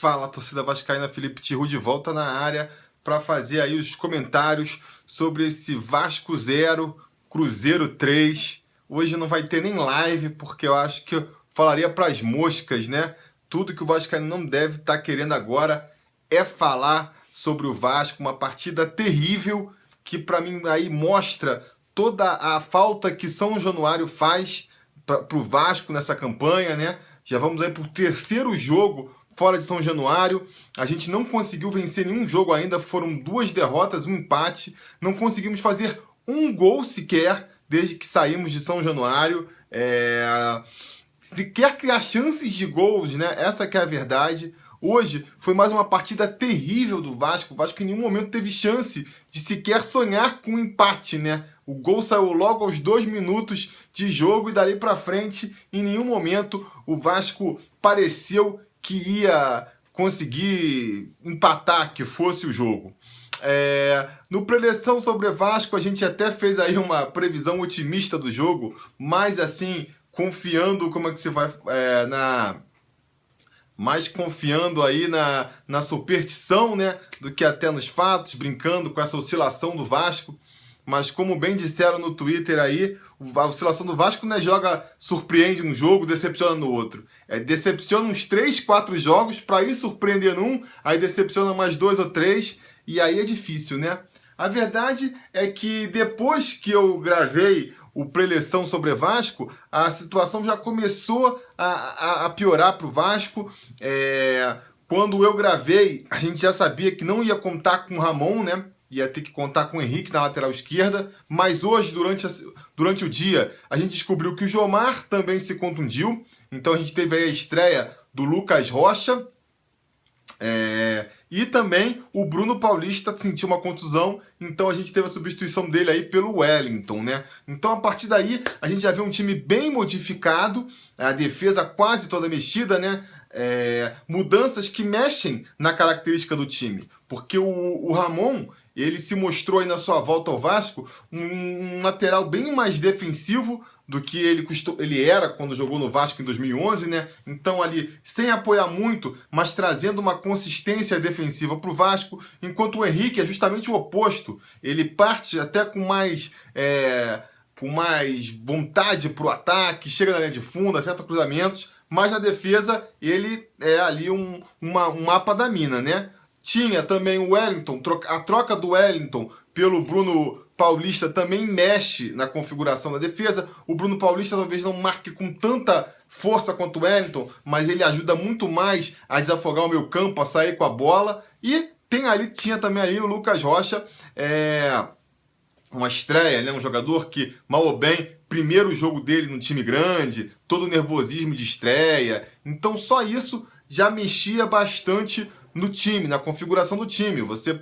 Fala, torcida vascaína, Felipe Tiru de volta na área para fazer aí os comentários sobre esse Vasco 0, Cruzeiro 3. Hoje não vai ter nem live, porque eu acho que eu falaria para as moscas, né? Tudo que o vascaíno não deve estar querendo agora é falar sobre o Vasco, uma partida terrível que para mim aí mostra toda a falta que São Januário faz para o Vasco nessa campanha, né? Já vamos aí para o terceiro jogo fora de São Januário. A gente não conseguiu vencer nenhum jogo ainda, foram 2 derrotas, um empate. Não conseguimos fazer um gol sequer desde que saímos de São Januário. Sequer criar chances de gols, né? Essa que é a verdade. Hoje foi mais uma partida terrível do Vasco. O Vasco em nenhum momento teve chance de sequer sonhar com um empate, né? O gol saiu logo aos 2 minutos de jogo e dali para frente, em nenhum momento, o Vasco pareceu que ia conseguir empatar, que fosse o jogo. No preleção sobre Vasco, a gente até fez aí uma previsão otimista do jogo, mas assim, confiando como é que você vai mais confiando aí na superstição, né, do que até nos fatos, brincando com essa oscilação do Vasco. Mas como bem disseram no Twitter aí, a oscilação do Vasco não é surpreende um jogo, decepciona no outro. Decepciona uns 3, 4 jogos para ir surpreender num, aí decepciona mais 2 ou 3, e aí é difícil, né? A verdade é que depois que eu gravei o preleção sobre Vasco, a situação já começou a piorar para o Vasco. Quando eu gravei, a gente já sabia que não ia contar com o Ramon, né? Ia ter que contar com o Henrique na lateral esquerda, mas hoje, durante o dia, a gente descobriu que o Jomar também se contundiu, então a gente teve aí a estreia do Lucas Rocha, e também o Bruno Paulista sentiu uma contusão, então a gente teve a substituição dele aí pelo Wellington, né? Então a partir daí a gente já vê um time bem modificado, a defesa quase toda mexida, né? Mudanças que mexem na característica do time, porque o Ramon, ele se mostrou aí na sua volta ao Vasco um lateral bem mais defensivo do que ele era quando jogou no Vasco em 2011, né? Então ali, sem apoiar muito, mas trazendo uma consistência defensiva para o Vasco, enquanto o Henrique é justamente o oposto. Ele parte até com mais vontade para o ataque, chega na linha de fundo, acerta cruzamentos, mas na defesa ele é ali um mapa da mina, né? Tinha também o Wellington, a troca do Wellington pelo Bruno Paulista também mexe na configuração da defesa. O Bruno Paulista talvez não marque com tanta força quanto o Wellington, mas ele ajuda muito mais a desafogar o meio campo, a sair com a bola. E tinha também ali o Lucas Rocha, uma estreia, né? Um jogador que, mal ou bem, primeiro jogo dele no time grande, todo o nervosismo de estreia. Então só isso já mexia bastante no time, na configuração do time. Você, a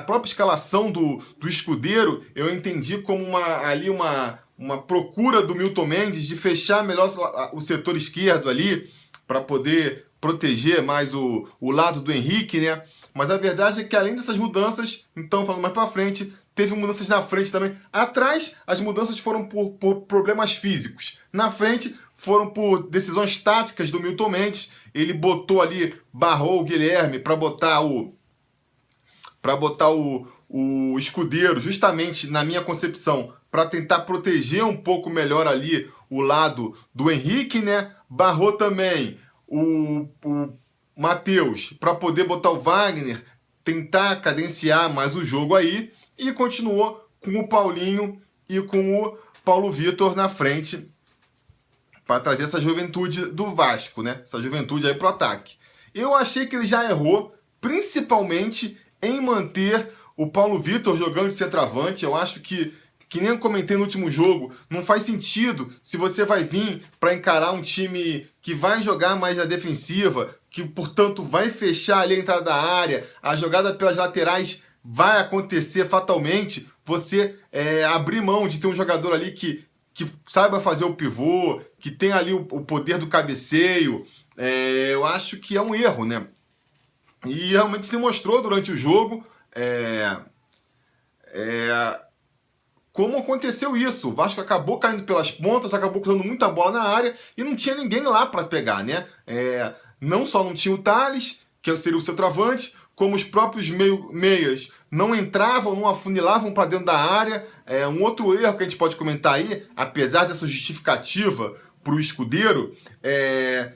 própria escalação do Escudeiro, eu entendi como uma procura do Milton Mendes de fechar melhor o setor esquerdo ali, para poder proteger mais o lado do Henrique, né? Mas a verdade é que além dessas mudanças, então falando mais para frente, teve mudanças na frente também. Atrás, as mudanças foram por problemas físicos. Na frente, foram por decisões táticas do Milton Mendes. Ele barrou o Guilherme para botar o Escudeiro, justamente na minha concepção, para tentar proteger um pouco melhor ali o lado do Henrique, né? Barrou também o Matheus para poder botar o Wagner, tentar cadenciar mais o jogo aí, e continuou com o Paulinho e com o Paulo Vitor na frente para trazer essa juventude do Vasco, né? Essa juventude aí pro ataque. Eu achei que ele já errou, principalmente em manter o Paulo Vitor jogando de centroavante. Eu acho que nem eu comentei no último jogo, não faz sentido se você vai vir para encarar um time que vai jogar mais na defensiva, que, portanto, vai fechar ali a entrada da área, a jogada pelas laterais vai acontecer fatalmente, você abrir mão de ter um jogador ali que saiba fazer o pivô, que tem ali o poder do cabeceio. Eu acho que é um erro, né? E realmente se mostrou durante o jogo. como aconteceu isso. O Vasco acabou caindo pelas pontas, acabou cruzando muita bola na área e não tinha ninguém lá para pegar, né? Não só não tinha o Thales, que seria o centroavante, como os próprios meias não entravam, não afunilavam para dentro da área. Um outro erro que a gente pode comentar aí, apesar dessa justificativa para o Scudero,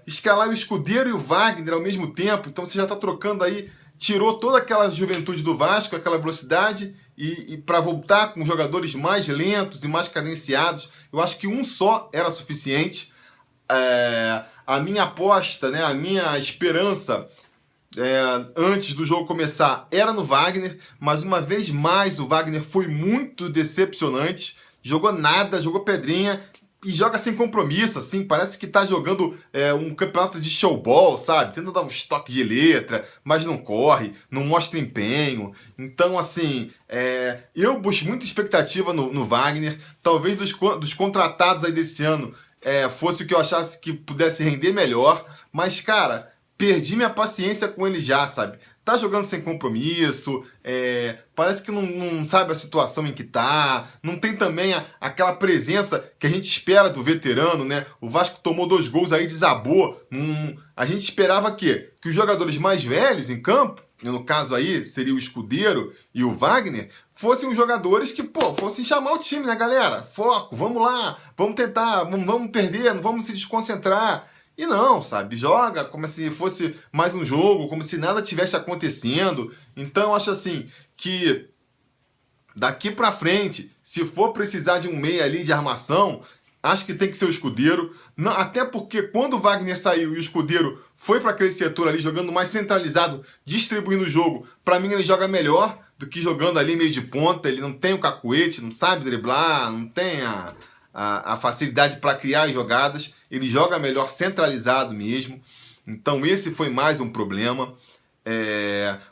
escalar o Scudero e o Wagner ao mesmo tempo. Então você já está trocando aí, tirou toda aquela juventude do Vasco, aquela velocidade, e para voltar com jogadores mais lentos e mais cadenciados, eu acho que um só era suficiente. A minha aposta, né, a minha esperança antes do jogo começar era no Wagner, mas uma vez mais o Wagner foi muito decepcionante, jogou nada, jogou pedrinha e joga sem compromisso, assim, parece que tá jogando um campeonato de showball, sabe? Tenta dar um estoque de letra, mas não corre, não mostra empenho. Então, assim, eu busco muita expectativa no Wagner, talvez dos contratados aí desse ano fosse o que eu achasse que pudesse render melhor, mas, cara, perdi minha paciência com ele já, sabe? Tá jogando sem compromisso, parece que não sabe a situação em que tá, não tem também aquela presença que a gente espera do veterano, né? O Vasco tomou 2 gols aí, desabou. A gente esperava que os jogadores mais velhos em campo, no caso aí seria o Scudero e o Wagner, fossem os jogadores que, fossem chamar o time, né, galera? Foco, vamos lá, vamos tentar, vamos perder, não vamos se desconcentrar. E não, sabe? Joga como se fosse mais um jogo, como se nada tivesse acontecendo. Então, eu acho assim que daqui pra frente, se for precisar de um meia ali de armação, acho que tem que ser o Scudero. Não, até porque quando o Wagner saiu e o Scudero foi para aquele setor ali, jogando mais centralizado, distribuindo o jogo, pra mim ele joga melhor do que jogando ali meio de ponta. Ele não tem o cacuete, não sabe driblar, não tem a facilidade para criar as jogadas. Ele joga melhor centralizado mesmo. Então esse foi mais um problema.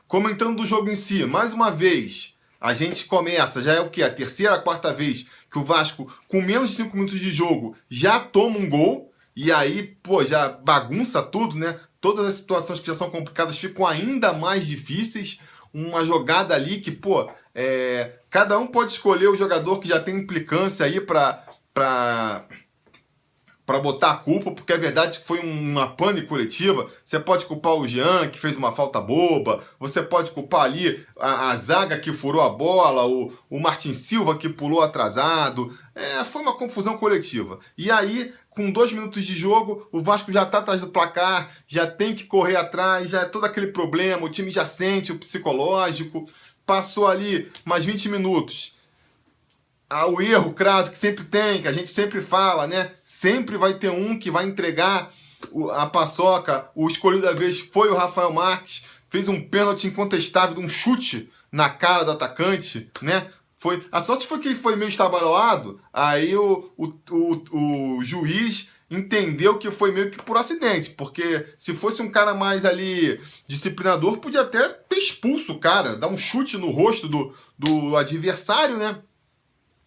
Comentando do jogo em si, mais uma vez, a gente começa, já é o quê? A terceira, a quarta vez que o Vasco, com menos de 5 minutos de jogo, já toma um gol. E aí, já bagunça tudo, né? Todas as situações que já são complicadas ficam ainda mais difíceis. Uma jogada ali que, cada um pode escolher o jogador que já tem implicância aí para botar a culpa, porque é verdade que foi uma pane coletiva. Você pode culpar o Jean, que fez uma falta boba, você pode culpar ali a zaga que furou a bola, o Martin Silva que pulou atrasado. Foi uma confusão coletiva. E aí, com 2 minutos de jogo, o Vasco já está atrás do placar, já tem que correr atrás, já é todo aquele problema, o time já sente o psicológico. Passou ali mais 20 minutos. O erro crasso que sempre tem, que a gente sempre fala, né? Sempre vai ter um que vai entregar a paçoca. O escolhido da vez foi o Rafael Marques. Fez um pênalti incontestável, um chute na cara do atacante, né? A sorte foi que ele foi meio estabalado. Aí o juiz entendeu que foi meio que por acidente. Porque se fosse um cara mais ali disciplinador, podia até ter expulso o cara. Dar um chute no rosto do adversário, né?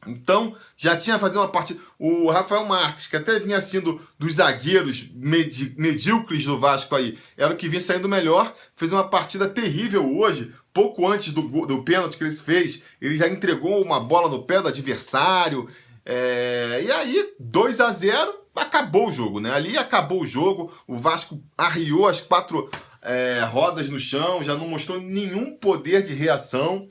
Então, já tinha fazendo uma partida. O Rafael Marques, que até vinha sendo dos zagueiros medíocres do Vasco aí, era o que vinha saindo melhor, fez uma partida terrível hoje. Pouco antes do pênalti que ele fez, ele já entregou uma bola no pé do adversário. E aí, 2-0, acabou o jogo, né? Ali acabou o jogo, o Vasco arriou as 4 rodas no chão, já não mostrou nenhum poder de reação.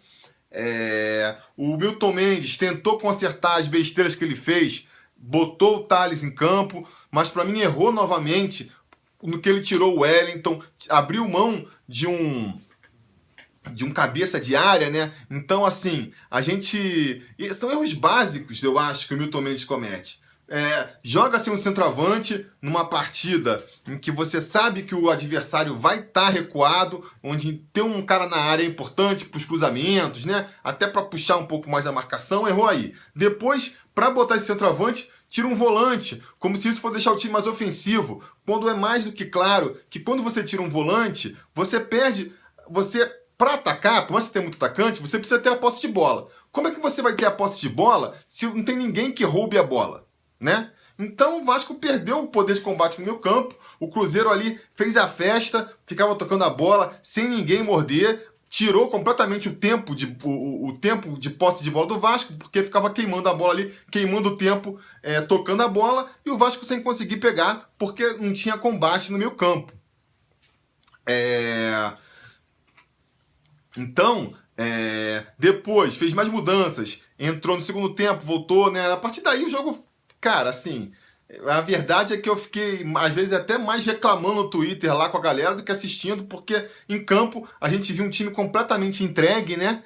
O Milton Mendes tentou consertar as besteiras que ele fez, botou o Thales em campo, mas para mim errou novamente no que ele tirou o Wellington, abriu mão de um cabeça de área, né? Então, assim, são erros básicos, eu acho, que o Milton Mendes comete. Joga sem um centroavante numa partida em que você sabe que o adversário vai estar recuado, onde ter um cara na área é importante para os cruzamentos, né? Até para puxar um pouco mais a marcação, errou aí. Depois, para botar esse centroavante, tira um volante, como se isso for deixar o time mais ofensivo, quando é mais do que claro que quando você tira um volante, você perde, para atacar, por mais que você tenha muito atacante, você precisa ter a posse de bola. Como é que você vai ter a posse de bola se não tem ninguém que roube a bola, né? Então o Vasco perdeu o poder de combate no meio campo. O Cruzeiro ali fez a festa, ficava tocando a bola sem ninguém morder. tirou completamente o tempo de posse de bola do Vasco, porque ficava queimando a bola ali, queimando o tempo, tocando a bola, e o Vasco sem conseguir pegar, porque não tinha combate no meio campo. Então, depois fez mais mudanças, entrou no segundo tempo, voltou, né? A partir daí o jogo, cara, assim, a verdade é que eu fiquei, às vezes, até mais reclamando no Twitter lá com a galera do que assistindo, porque em campo a gente viu um time completamente entregue, né?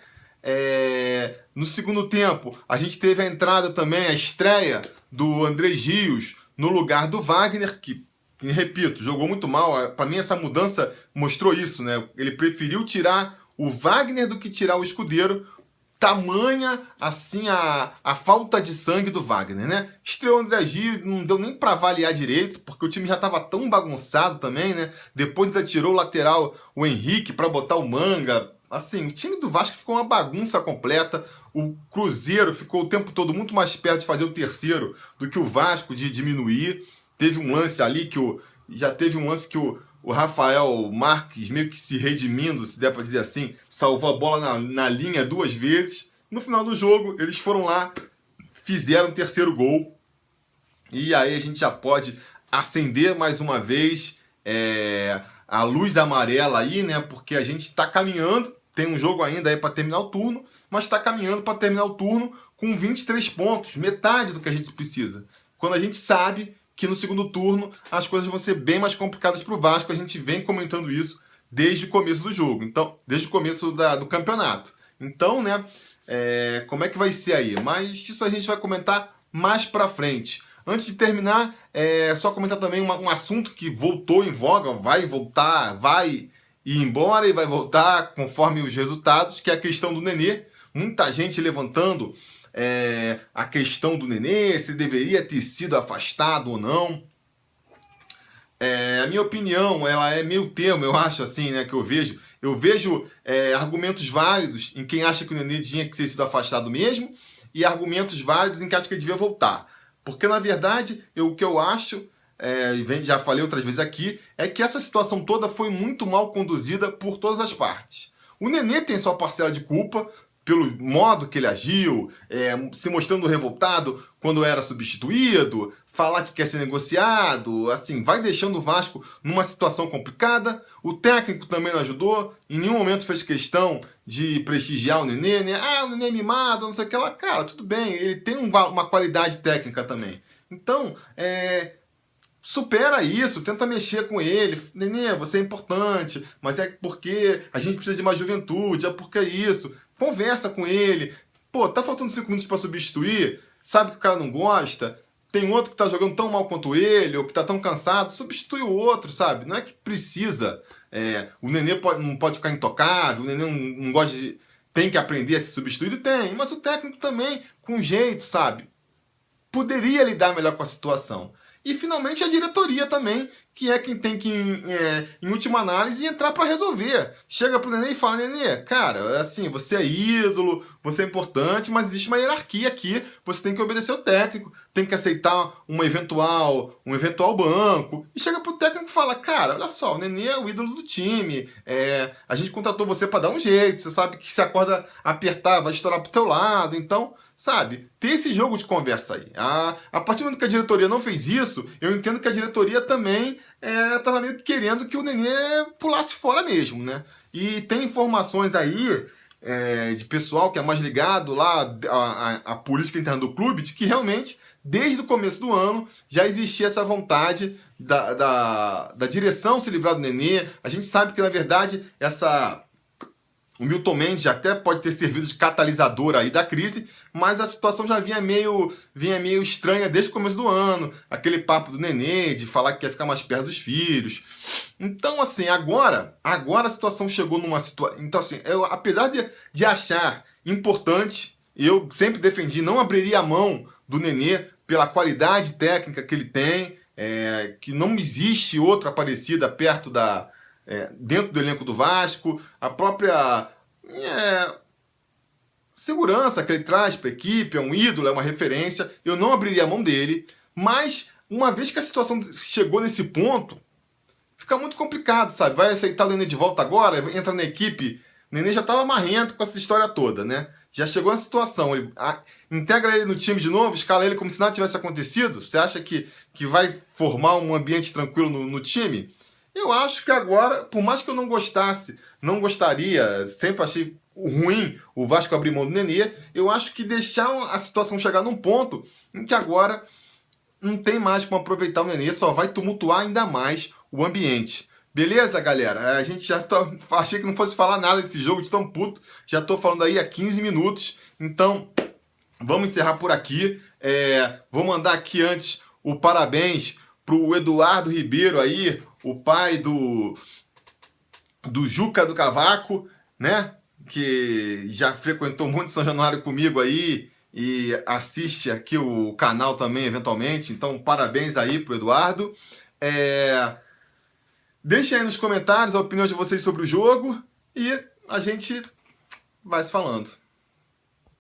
No segundo tempo, a gente teve a entrada também, a estreia do Andrés Rios no lugar do Wagner, que repito, jogou muito mal. Para mim, essa mudança mostrou isso, né? Ele preferiu tirar o Wagner do que tirar o Escudeiro. Tamanha, assim, a falta de sangue do Wagner, né? Estreou o André Gil, não deu nem para avaliar direito, porque o time já estava tão bagunçado também, né? Depois ainda tirou o lateral, o Henrique, para botar o Manga. Assim, o time do Vasco ficou uma bagunça completa. O Cruzeiro ficou o tempo todo muito mais perto de fazer o terceiro do que o Vasco de diminuir. Teve um lance ali que o Rafael Marques, meio que se redimindo, se der para dizer assim, salvou a bola na linha 2 vezes. No final do jogo, eles foram lá, fizeram o terceiro gol. E aí a gente já pode acender mais uma vez a luz amarela aí, né? Porque a gente está caminhando, tem um jogo ainda aí para terminar o turno, mas está caminhando para terminar o turno com 23 pontos, metade do que a gente precisa. Quando a gente sabe que no segundo turno as coisas vão ser bem mais complicadas para o Vasco. A gente vem comentando isso desde o começo do jogo, então, desde o começo do campeonato. Então, né, como é que vai ser aí? Mas isso a gente vai comentar mais para frente. Antes de terminar, só comentar também um assunto que voltou em voga, vai voltar, vai ir embora e vai voltar conforme os resultados, que é a questão do Nenê. Muita gente levantando a questão do Nenê, se deveria ter sido afastado ou não. A minha opinião, ela é meio termo, eu acho assim, né, que eu vejo. Eu vejo argumentos válidos em quem acha que o Nenê tinha que ter sido afastado mesmo, e argumentos válidos em quem acha que ele devia voltar. Porque, na verdade, o que eu acho, já falei outras vezes aqui, é que essa situação toda foi muito mal conduzida por todas as partes. O Nenê tem sua parcela de culpa, pelo modo que ele agiu, se mostrando revoltado quando era substituído, falar que quer ser negociado, assim, vai deixando o Vasco numa situação complicada. O técnico também não ajudou, em nenhum momento fez questão de prestigiar o Nenê, né? Ah, o Nenê é mimado, não sei o que lá. Cara, tudo bem, ele tem uma qualidade técnica também. Então, supera isso, tenta mexer com ele. Nenê, você é importante, mas é porque a gente precisa de mais juventude, é porque é isso. Conversa com ele. Pô, tá faltando 5 minutos para substituir, sabe que o cara não gosta, tem outro que tá jogando tão mal quanto ele, ou que tá tão cansado, substitui o outro, sabe? Não é que precisa. O Nenê não pode ficar intocável, o Nenê não gosta de... Tem que aprender a se substituir, tem. Mas o técnico também, com jeito, sabe? Poderia lidar melhor com a situação. E, finalmente, a diretoria também, que é quem tem que, em última análise, entrar para resolver. Chega pro Nenê e fala, Nenê, cara, assim, você é ídolo, você é importante, mas existe uma hierarquia aqui, você tem que obedecer o técnico, tem que aceitar um eventual banco. E chega pro técnico e fala, cara, olha só, o Nenê é o ídolo do time, a gente contratou você para dar um jeito, você sabe que se a corda apertar, vai estourar pro teu lado, então... Sabe, ter esse jogo de conversa aí. A partir do momento que a diretoria não fez isso, eu entendo que a diretoria também estava meio que querendo que o Nenê pulasse fora mesmo, né? E tem informações aí de pessoal que é mais ligado lá à política interna do clube, de que realmente, desde o começo do ano, já existia essa vontade da direção se livrar do Nenê. A gente sabe que, na verdade, o Milton Mendes até pode ter servido de catalisador aí da crise, mas a situação já vinha meio estranha desde o começo do ano. Aquele papo do Nenê, de falar que quer ficar mais perto dos filhos. Então, assim, agora a situação chegou numa situação... Então, assim, eu, apesar de achar importante, eu sempre defendi, não abriria a mão do Nenê pela qualidade técnica que ele tem, que não existe outra parecida perto dentro do elenco do Vasco, a própria segurança que ele traz para a equipe, é um ídolo, é uma referência, eu não abriria a mão dele, mas uma vez que a situação chegou nesse ponto, fica muito complicado, sabe? Vai aceitar o Nenê de volta agora, entra na equipe O Nenê já estava marrento com essa história toda, né? Já chegou na situação, integra ele no time de novo, escala ele como se nada tivesse acontecido? Você acha que vai formar um ambiente tranquilo no time? Eu acho que agora, por mais que eu não gostaria, sempre achei ruim o Vasco abrir mão do Nenê, eu acho que deixar a situação chegar num ponto em que agora não tem mais como aproveitar o Nenê, só vai tumultuar ainda mais o ambiente. Beleza, galera? A gente já achei que não fosse falar nada desse jogo de tão puto. Já tô falando aí há 15 minutos. Então, vamos encerrar por aqui. Vou mandar aqui antes o parabéns pro Eduardo Ribeiro aí, o pai do Juca do Cavaco, né? Que já frequentou muito São Januário comigo aí e assiste aqui o canal também eventualmente. Então, parabéns aí pro Eduardo. Deixem aí nos comentários a opinião de vocês sobre o jogo e a gente vai se falando.